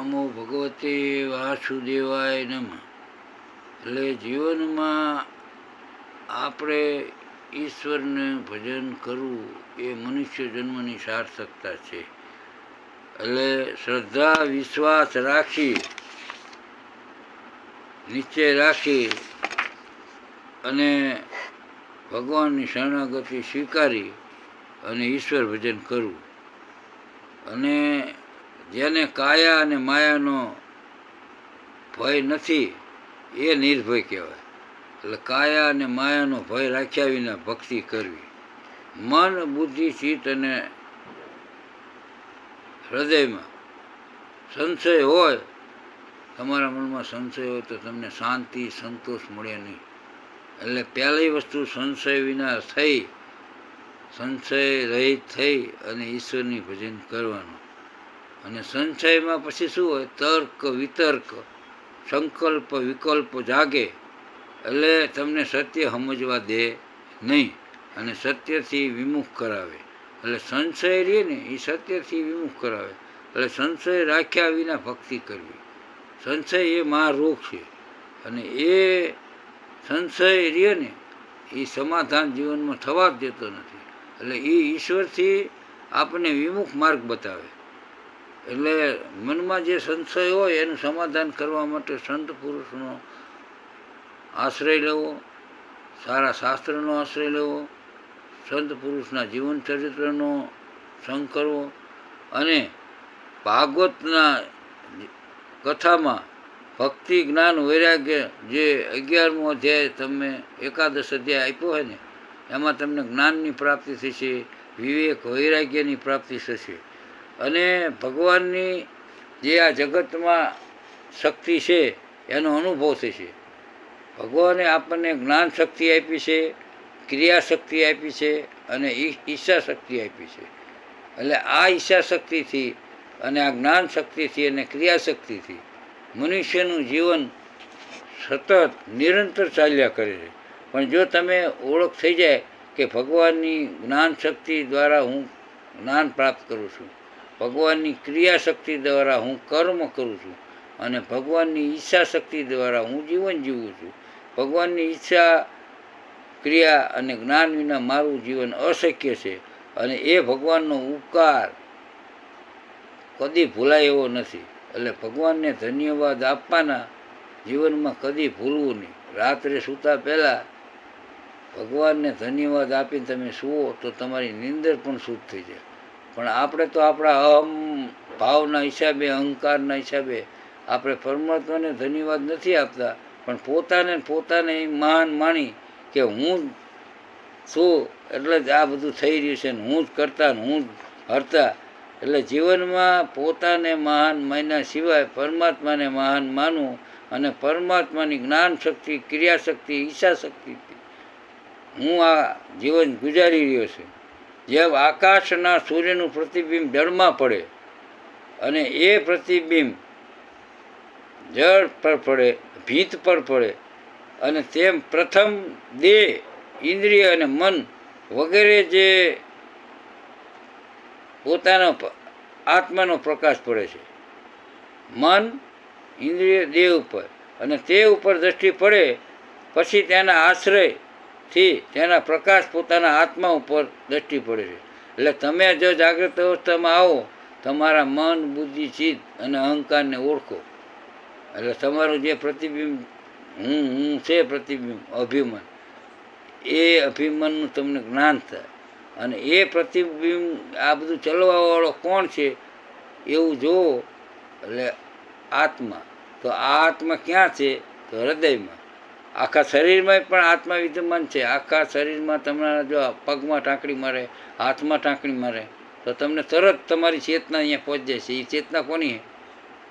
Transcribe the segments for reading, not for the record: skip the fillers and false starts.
નમો ભગવતે વાસુદેવાય નમઃ. એટલે જીવનમાં આપણે ઈશ્વરને ભજન કરવું એ મનુષ્ય જન્મની સાર્થકતા છે. એટલે શ્રદ્ધા વિશ્વાસ રાખી, નિશ્ચય રાખી અને ભગવાનની શરણાગતિ સ્વીકારી અને ઈશ્વર ભજન કરવું. અને જેને કાયા અને માયાનો ભય નથી એ નિર્ભય કહેવાય. એટલે કાયા અને માયાનો ભય રાખ્યા વિના ભક્તિ કરવી. મન, બુદ્ધિ, ચિત્ત અને હૃદયમાં સંશય હોય, તમારા મનમાં સંશય હોય તો તમને શાંતિ સંતોષ મળે નહીં. એટલે પહેલી વસ્તુ સંશય વિના થઈ, સંશય રહિત થઈ અને ઈશ્વરની ભજન કરવાનું. અને સંશયમાં પછી શું હોય? તર્ક વિતર્ક, સંકલ્પ વિકલ્પ જાગે. એટલે તમને સત્ય સમજવા દે નહીં અને સત્યથી વિમુખ કરાવે. એટલે સંશય રહે ને એ સત્યથી વિમુખ કરાવે. એટલે સંશય રાખ્યા વિના ભક્તિ કરવી. સંશય એ મહારોગ છે અને એ સંશય રહે ને એ સમાધાન જીવનમાં થવા જ દેતો નથી. એટલે એ ઈશ્વરથી આપણને વિમુખ માર્ગ બતાવે. એટલે મનમાં જે સંશય હોય એનું સમાધાન કરવા માટે સંત પુરુષનો આશ્રય લેવો, સારા શાસ્ત્રનો આશ્રય લેવો, સંત પુરુષના જીવન ચરિત્રનો સંગ કરવો અને ભાગવતના કથામાં ભક્તિ જ્ઞાન વૈરાગ્ય જે 11મો અધ્યાય તમે એકાદશ અધ્યાય આપ્યો હોય ને એમાં તમને જ્ઞાનની પ્રાપ્તિ થશે, વિવેક વૈરાગ્યની પ્રાપ્તિ થશે અને ભગવાનની જે આ જગતમાં શક્તિ છે એનો અનુભવ થશે. ભગવાને આપણને જ્ઞાન શક્તિ આપી છે, ક્રિયા શક્તિ આપી છે અને ઈચ્છા શક્તિ આપી છે. એટલે આ ઈચ્છા શક્તિથી અને આ જ્ઞાન શક્તિથી અને ક્રિયા શક્તિથી મનુષ્યનું જીવન સતત નિરંતર ચાલ્યા કરે છે. પણ જો તમે ઓળખ થઈ જાય કે ભગવાનની જ્ઞાન શક્તિ દ્વારા હું જ્ઞાન પ્રાપ્ત કરું છું, ભગવાનની ક્રિયા શક્તિ દ્વારા હું કર્મ કરું છું અને ભગવાનની ઈચ્છા શક્તિ દ્વારા હું જીવન જીવું છું, ભગવાનની ઈચ્છા ક્રિયા અને જ્ઞાન વિના મારું જીવન અશક્ય છે અને એ ભગવાનનો ઉપકાર કદી ભૂલાય એવો નથી. એટલે ભગવાનને ધન્યવાદ આપવાના, જીવનમાં કદી ભૂલવું નહીં. રાત્રે સૂતા પહેલાં ભગવાનને ધન્યવાદ આપીને તમે સૂવો તો તમારી નીંદર પણ શુદ્ધ થઈ જાય. પણ આપણે તો આપણા અહમ ભાવના હિસાબે, અહંકારના હિસાબે આપણે પરમાત્માને ધન્યવાદ નથી આપતા, પણ પોતાને મહાન માણી કે હું છું એટલે જ આ બધું થઈ રહ્યું છે ને હું જ કરતા ને હું જ હરતા. એટલે જીવનમાં પોતાને મહાન માન્યા સિવાય પરમાત્માને મહાન માનવું અને પરમાત્માની જ્ઞાન શક્તિ, ક્રિયા શક્તિ, ઈચ્છા શક્તિથી હું આ જીવન ગુજારી રહ્યો છું. જેમ આકાશના સૂર્યનું પ્રતિબિંબ જળમાં પડે અને એ પ્રતિબિંબ જળ પર પડે, ભીત પર પડે અને તેમ પ્રથમ દેહ, ઇન્દ્રિય અને મન વગેરે જે પોતાનો આત્માનો પ્રકાશ પડે છે, મન, ઇન્દ્રિય, દેહ ઉપર, અને તે ઉપર દ્રષ્ટિ પડે પછી તેના આશ્રયથી તેના પ્રકાશ પોતાના આત્મા ઉપર દ્રષ્ટિ પડે છે. એટલે તમે જો જાગ્રત અવસ્થામાં આવો, તમારા મન, બુદ્ધિ, ચિત્ત અને અહંકારને ઓળખો. એટલે તમારું જે પ્રતિબિંબ હું છે, પ્રતિબિંબ અભિમાન, એ અભિમાનનું તમને જ્ઞાન થાય અને એ પ્રતિબિંબ આ બધું ચલાવવાવાળો કોણ છે એવું જુઓ. એટલે આત્મા, તો આ આત્મા ક્યાં છે? તો હૃદયમાં. આખા શરીરમાં પણ આત્મા વિદ્યમાન છે. આખા શરીરમાં તમારા જો પગમાં ટાંકડી મારે, હાથમાં ટાંકડી મારે તો તમને તરત તમારી ચેતના અહીંયા પહોંચી જાય છે. એ ચેતના કોની?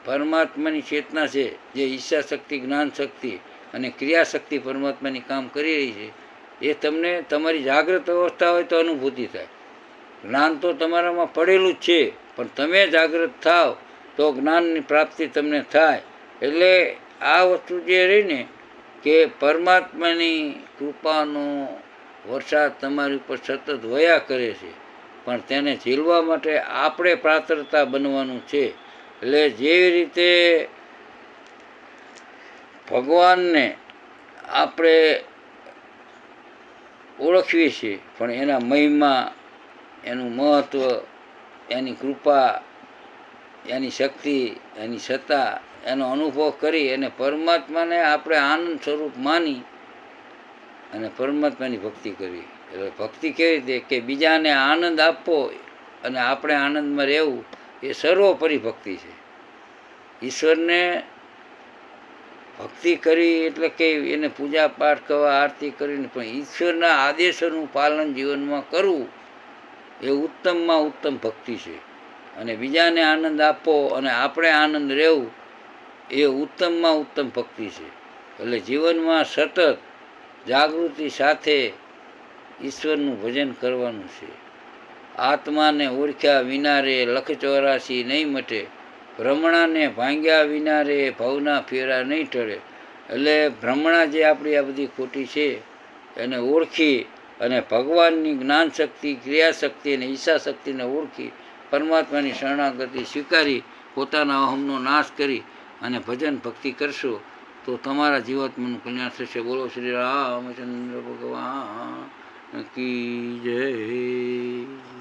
પરમાત્માની ચેતના છે, જે ઈચ્છા શક્તિ, જ્ઞાન શક્તિ અને ક્રિયા શક્તિ પરમાત્માની કામ કરી રહી છે. એ તમને તમારી જાગ્રત અવસ્થા હોય તો અનુભૂતિ થાય. જ્ઞાન તો તમારામાં પડેલું જ છે, પણ તમે જાગૃત થાવ તો જ્ઞાનની પ્રાપ્તિ તમને થાય. એટલે આ વસ્તુ જે રહી ને કે પરમાત્માની કૃપાનો વરસાદ તમારી ઉપર સતત વયા કરે છે, પણ તેને ઝીલવા માટે આપણે પાત્રતા બનવાનું છે. એટલે જેવી રીતે ભગવાનને આપણે ઓળખીએ છીએ પણ એના મહિમા, એનું મહત્ત્વ, એની કૃપા, એની શક્તિ, એની સત્તા, એનો અનુભવ કરી અને પરમાત્માને આપણે આનંદ સ્વરૂપ માની અને પરમાત્માની ભક્તિ કરવી. એટલે ભક્તિ કેવી રીતે કે બીજાને આનંદ આપવો અને આપણે આનંદમાં રહેવું એ સર્વોપરી ભક્તિ છે. ઈશ્વરને ભક્તિ કરી એટલે કે એને પૂજા પાઠ કરવા, આરતી કરીને પણ ઈશ્વરના આદેશોનું પાલન જીવનમાં કરવું એ ઉત્તમમાં ઉત્તમ ભક્તિ છે. અને બીજાને આનંદ આપવો અને આપણે આનંદ રહેવું એ ઉત્તમમાં ઉત્તમ ભક્તિ છે. એટલે જીવનમાં સતત જાગૃતિ સાથે ઈશ્વરનું ભજન કરવાનું છે. આત્માને ઓળખ્યા વિના રે લખ 84 નહીં મટે, ભ્રમણાને ભાંગ્યા વિના રે ભવના ફેરા નહીં ટળે. એટલે ભ્રમણા જે આપણી આ બધી ખોટી છે એને ઓળખી અને ભગવાનની જ્ઞાન શક્તિ, ક્રિયાશક્તિ અને ઈચ્છા શક્તિને ઓળખી પરમાત્માની શરણાગતિ સ્વીકારી પોતાના અહમનો નાશ કરી અને ભજન ભક્તિ કરશો તો તમારા જીવાત્માનું કલ્યાણ થશે. બોલો શ્રી રામચંદ્ર ભગવાન કી જય.